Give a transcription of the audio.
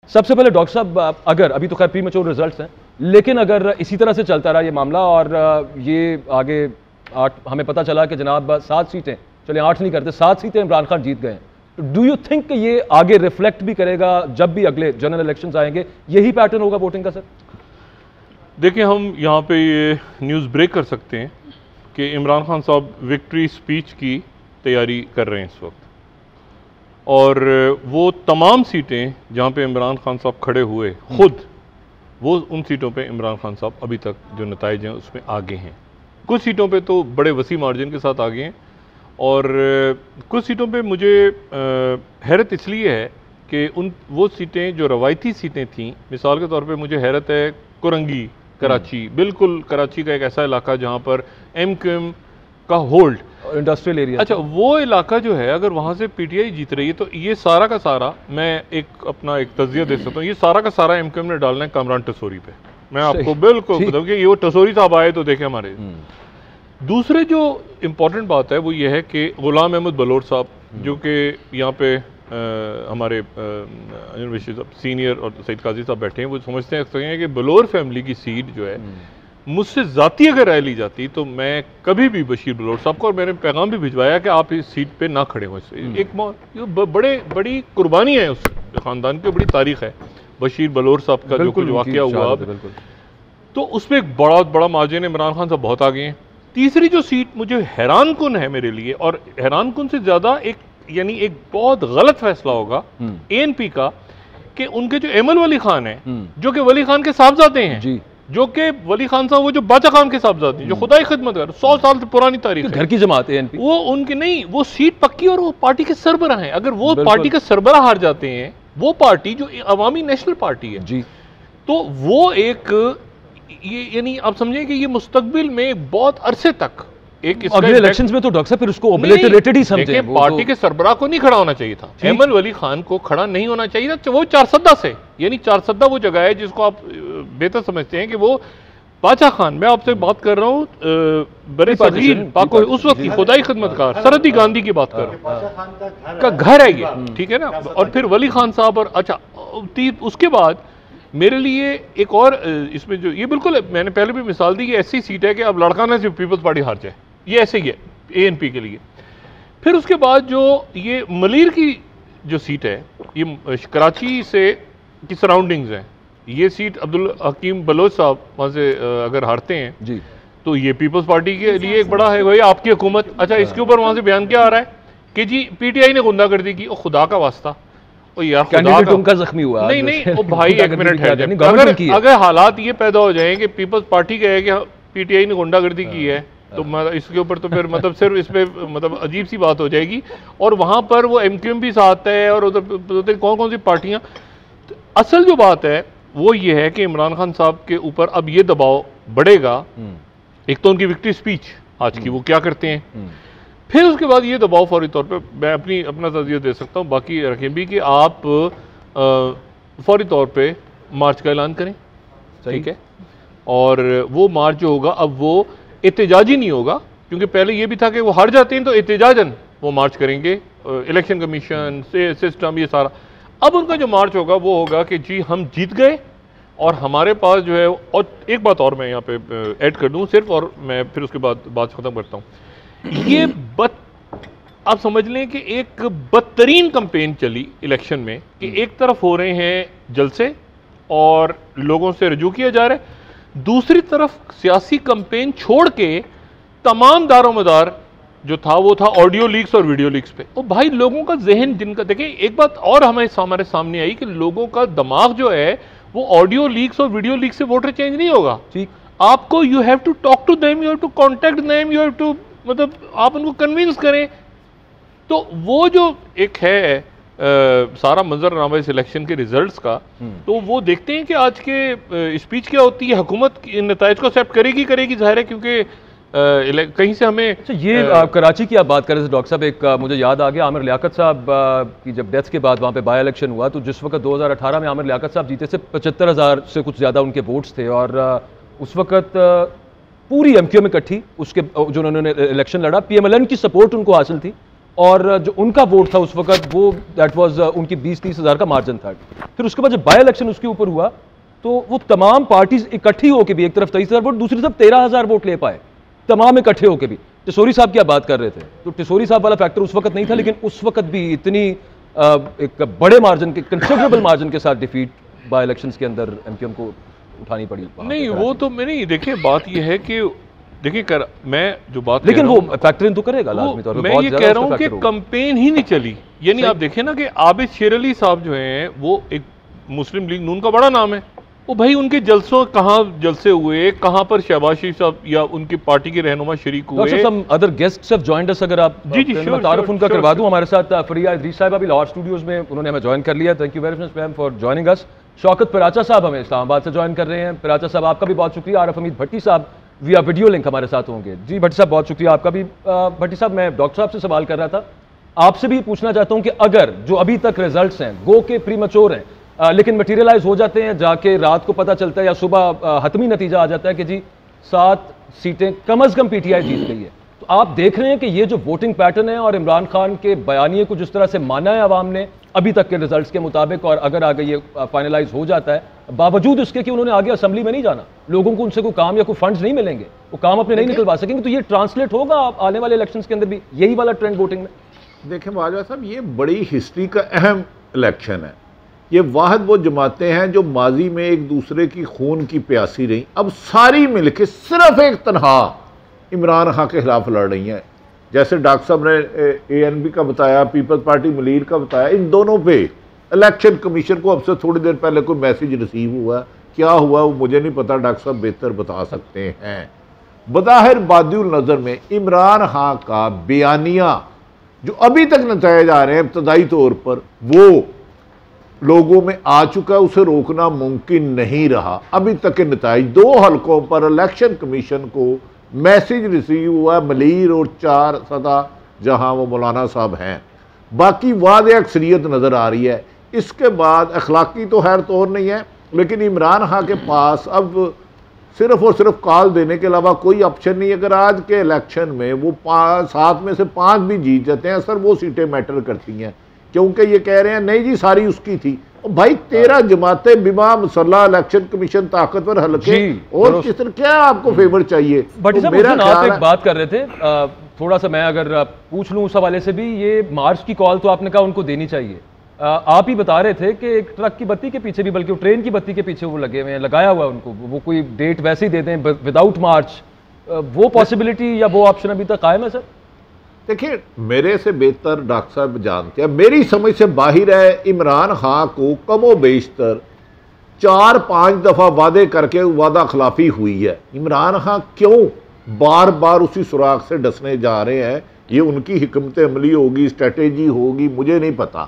सबसे पहले डॉक्टर साहब, अगर अभी तो खैर प्रीमेच्योर रिजल्ट्स हैं, लेकिन अगर इसी तरह से चलता रहा ये मामला और ये आगे 8, हमें पता चला कि जनाब 7 सीटें, चलिए 8 नहीं करते, 7 सीटें इमरान खान जीत गए, डू यू थिंक ये आगे रिफ्लेक्ट भी करेगा जब भी अगले जनरल इलेक्शंस आएंगे, यही पैटर्न होगा वोटिंग का? सर देखिए, हम यहाँ पे ये न्यूज़ ब्रेक कर सकते हैं कि इमरान खान साहब विक्ट्री स्पीच की तैयारी कर रहे हैं इस वक्त, और वो तमाम सीटें जहाँ पे इमरान खान साहब खड़े हुए खुद, वो उन सीटों पे इमरान खान साहब अभी तक जो नताइज हैं उसमें आगे हैं। कुछ सीटों पे तो बड़े वसी मार्जिन के साथ आगे हैं, और कुछ सीटों पे मुझे हैरत इसलिए है कि वो सीटें जो रवायती सीटें थीं, मिसाल के तौर पे मुझे हैरत है कुरंगी, कराची, बिल्कुल कराची का एक ऐसा इलाका जहाँ पर MQM का होल्ड, इंडस्ट्रियल एरिया, अच्छा वो इलाका जो है, अगर वहाँ से PTI जीत रही है तो ये सारा का सारा, मैं अपना एक तज़किया दे सकता हूँ, ये सारा का सारा MQM ने डालना है कामरान टसोरी पे। मैं आपको बिल्कुल बताऊँ कि ये वो टसोरी साहब आए तो देखे हमारे। दूसरे जो इम्पोर्टेंट बात है वो ये है कि गुलाम अहमद बलोच साहब, जो कि यहाँ पे हमारे सीनियर और सईद काजी साहब बैठे हैं, वो समझते हैं कि बलोर फैमिली की सीट जो है, मुझसे ज़ाती अगर राय ली जाती तो मैं कभी भी बशीर बलोच साहब को, और मैंने पैगाम भी भिजवाया कि आप इस सीट पे ना खड़े हो। एक बड़ी कुर्बानी है उस ख़ानदान की, बड़ी तारीख है बशीर बलोच साहब का जो कुछ वाक़या हुआ, तो उसमें एक बड़ा मार्जिन है, इमरान खान साहब बहुत आगे हैं। तीसरी जो सीट मुझे हैरान कुन है मेरे लिए, और हैरान कुन से ज़्यादा एक बहुत गलत फैसला होगा ANP का, कि उनके जो एमल वली खान है, जो कि वली खान के साहबजादे हैं, जो कि वली खान साहब वो जो बादशाह खान के साहबजादे हैं, जो खुदाई खिदमत कर 100 साल से पुरानी तारीख है, घर की जमात है ANP, वो उनके नहीं, वो सीट पक्की, और वो पार्टी के सरबराह हैं। अगर वो पार्टी के सरबराह हार जाते हैं, वो पार्टी जो अवामी नेशनल पार्टी है जी, तो वो एक यानी आप समझें कि ये मुस्तकबिल में बहुत अरसे तक अगले इलेक्शंस में तो डॉक्टर साहब फिर उसको ओब्लेटरेटेड ही समझे। पार्टी के सरबराह को नहीं खड़ा होना चाहिए था, एमल वली खान को खड़ा नहीं होना चाहिए था। वो 4 सद्दा से, यानी 4 सद्दा वो जगह है जिसको आप बेहतर समझते हैं कि वो बादशाह खान, मैं आपसे बात कर रहा हूँ बड़े सगीर पाको उस वक्त की खुदाई खिदमतकार सरहदी गांधी की बात कर रहा हूँ, का घर है ये, ठीक है ना। और फिर वली खान साहब, और अच्छा उसके बाद मेरे लिए एक और इसमें जो ये बिल्कुल मैंने पहले भी मिसाल दी, ये ऐसी सीट है कि अब लड़काना से पीपल्स पार्टी हार जाए, ये ऐसे ही है ANP के लिए। फिर उसके बाद जो ये मलीर की जो सीट है, ये कराची से की सराउंडिंग्स हैं, ये सीट अब्दुल हकीम बलोच साहब वहाँ से अगर हारते हैं जी, तो ये पीपल्स पार्टी के लिए एक बड़ा है भाई आपकी हुकूमत। अच्छा, इसके ऊपर वहाँ से बयान क्या आ रहा है कि जी PTI ने गुंडागर्दी की, और खुदा का वास्ता, ओ यार कैंडिडेट उनका जख्मी हुआ नहीं ओ भाई एक मिनट है, अगर हालात ये पैदा हो जाए कि पीपल्स पार्टी कहे कि PTI ने गुंडागर्दी की है, तो इसके ऊपर तो फिर मतलब सिर्फ इस पे मतलब अजीब सी बात हो जाएगी, और वहाँ पर वो MQM भी साथ है, और उधर कौन कौन सी पार्टियाँ। असल जो बात है वो ये है कि इमरान खान साहब के ऊपर अब ये दबाव बढ़ेगा। एक तो उनकी विक्ट्री स्पीच आज की वो क्या करते हैं, फिर उसके बाद ये दबाव फौरी तौर पे मैं अपना तज़किया दे सकता हूँ, बाकी रखें भी कि आप फौरी तौर पे मार्च का ऐलान करें, ठीक है। और वो मार्च जो होगा अब वो एहतजाजी नहीं होगा, क्योंकि पहले ये भी था कि वो हार जाते हैं तो एहतजाजन वो मार्च करेंगे, इलेक्शन कमीशन से सिस्टम ये सारा। अब उनका जो मार्च होगा वो होगा कि जी हम जीत गए, और हमारे पास जो है, और एक बात और मैं यहाँ पे ऐड कर दूँ सिर्फ, और मैं फिर उसके बाद बात ख़त्म करता हूँ। ये आप समझ लें कि एक बदतरीन कैंपेन चली इलेक्शन में, कि एक तरफ हो रहे हैं जलसे और लोगों से रजू किया जा रहा है, दूसरी तरफ सियासी कैंपेन छोड़ के तमाम दारोमदार जो था वो था ऑडियो लीक्स और वीडियो लीक्स पे। और भाई लोगों का जहन जिनका, देखें एक बात और हमारे सामने आई कि लोगों का दिमाग जो है वो ऑडियो लीक्स और वीडियो लीक्स से वोटर चेंज नहीं होगा। ठीक, आपको you have to talk to them, you have to contact them, you have to मतलब आप उनको कन्विंस करें। तो वो जो एक है सारा मंजरनामा इस इलेक्शन के रिजल्ट्स का, तो वो देखते हैं कि आज के स्पीच क्या होती है, हुकूमत इन नताइज को एक्सेप्ट करेगी ज़ाहिर है, क्योंकि कहीं से हमें ये कराची की आप बात कर रहे थे डॉक्टर साहब, एक मुझे याद आ गया आमिर लियाकत साहब की जब डेथ के बाद वहाँ पे बाई इलेक्शन हुआ, तो जिस वक्त 2018 में आमिर लियाकत साहब जीते थे, 75,000 से कुछ ज़्यादा उनके वोट्स थे, और उस वक्त पूरी MQM इकट्ठी, उसके जो उन्होंने इलेक्शन लड़ा, PMLN की सपोर्ट उनको हासिल थी, और जो उनका वोट था उस वक्त वो दैट वाज उनकी 20-30 हज़ार का मार्जिन था। फिर उसके बाद जब बाई इलेक्शन उसके ऊपर हुआ तो वो तमाम पार्टीज इकट्ठी होकर भी, एक तरफ 23,000 वोट, दूसरी तरफ 13,000 वोट ले पाए, तमाम इकट्ठे होकर भी। टिसोरी साहब क्या बात कर रहे थे, तो टिसोरी साहब वाला फैक्टर उस वक्त नहीं था, लेकिन उस वक्त भी इतनी एक बड़े मार्जिन के, कंसिडरेबल मार्जिन के साथ डिफीट बाई इलेक्शंस के अंदर एमक्यूएम को उठानी पड़ी। नहीं वो तो नहीं, देखिए बात ये है कि देखिए मैं जो बात लेकिन वो फैक्टर इन तो करेगा लाजमी तौर पे। मैं ये कह रहा हूँ कि कैंपेन ही नहीं चली। यानी आप देखिए ना कि आबिद शेर अली साहब जो हैं वो एक मुस्लिम लीग नून का बड़ा नाम है, वो भाई उनके जलसों कहाँ जलसे हुए, कहाँ पर शहबाज शरीफ साहब या उनकी पार्टी के रहनुमा शरीक हुए। Some other guests have joined us, अगर आप मैं तारुफ उनका करवा दूं। हमारे साथ फरिया इदरीस साहब अभी लाहौर स्टूडियोज में उन्होंने हमें ज्वाइन कर लिया। Thank you very much ma'am for joining us. Shaukat Paracha साहब हमें इस्लामाबाद से ज्वाइन कर रहे हैं। पराचा साहब आपका भी बहुत शुक्रिया। आरफ हमीद भट्टी साहब विया वीडियो लिंक हमारे साथ होंगे। जी भट्टी साहब बहुत शुक्रिया आपका भी। भट्टी साहब मैं डॉक्टर साहब से सवाल कर रहा था, आपसे भी पूछना चाहता हूं कि अगर जो अभी तक रिजल्ट्स हैं गो के प्रीमैच्योर हैं, लेकिन मटेरियलाइज हो जाते हैं, जाके रात को पता चलता है या सुबह हतमी नतीजा आ जाता है कि जी 7 सीटें कम अज कम पीटीआई जीत गई है, तो आप देख रहे हैं कि ये जो वोटिंग पैटर्न है और इमरान खान के बयानिए को जिस तरह से माना है अवाम ने अभी तक के रिजल्ट्स के मुताबिक, और अगर आगे ये फाइनलाइज हो जाता है, बावजूद इसके कि उन्होंने आगे असेंबली में नहीं जाना, लोगों को उनसे कोई काम या कोई फंड्स नहीं मिलेंगे, वो काम अपने नहीं निकलवा सकेंगे, तो ये ट्रांसलेट होगा आने वाले इलेक्शंस के अंदर भी यही वाला ट्रेंड वोटिंग में? देखें बाजवा साहब, ये बड़ी हिस्ट्री का अहम इलेक्शन है। ये वाहद वो जमातें हैं जो माजी में एक दूसरे की खून की प्यासी रही, अब सारी मिलके सिर्फ एक तनहा इमरान खान के खिलाफ लड़ रही हैं। जैसे डॉक्टर साहब ने ANP का बताया, पीपल्स पार्टी मलीर का बताया, इन दोनों पे इलेक्शन कमीशन को अब से थोड़ी देर पहले कोई मैसेज रिसीव हुआ, क्या हुआ वो मुझे नहीं पता, डॉक्टर साहब बेहतर बता सकते हैं। बज़ाहिर बादिउल नज़र में इमरान खान का बयानिया जो अभी तक नताए जा रहे हैं इब्तदाई तौर पर, वो लोगों में आ चुका है, उसे रोकना मुमकिन नहीं रहा। अभी तक के नताइज 2 हलकों पर इलेक्शन कमीशन को मैसेज रिसीव हुआ, मलीर और 4 सदा जहां वो मौलाना साहब हैं, बाकी वादे अक्सरियत नज़र आ रही है। इसके बाद अखलाकी तो खैर तौर नहीं है, लेकिन इमरान खान के पास अब सिर्फ और सिर्फ कॉल देने के अलावा कोई ऑप्शन नहीं। अगर आज के इलेक्शन में वो 7 में से 5 भी जीत जाते हैं, सर वो सीटें मैटर करती हैं, क्योंकि ये कह रहे हैं नहीं जी सारी उसकी थी। भाई 13 जमातें, बिमा मुसल्ला, इलेक्शन कमीशन, ताकतवर हल्के, और किस तरह क्या आपको फेवर चाहिए? बट तो मेरा आप एक बात कर रहे थे, थोड़ा सा मैं अगर पूछ लूं उस हवाले से भी, ये मार्च की कॉल तो आपने कहा उनको देनी चाहिए। आप ही बता रहे थे कि एक ट्रक की बत्ती के पीछे भी, बल्कि ट्रेन की बत्ती के पीछे वो लगे हुए हैं, लगाया हुआ है उनको, वो कोई डेट वैसे ही दे दें विदाउट मार्च, वो पॉसिबिलिटी या वो ऑप्शन अभी तक कायम है सर? देखिए मेरे से बेहतर डॉक्टर साहब जानते हैं, मेरी समझ से बाहर है, इमरान खान को कमो बेशतर 4-5 दफ़ा वादे करके वादा खिलाफी हुई है। इमरान खान क्यों बार बार उसी सुराख से डसने जा रहे हैं, ये उनकी हिकमत अमली होगी, स्ट्रेटेजी होगी, मुझे नहीं पता।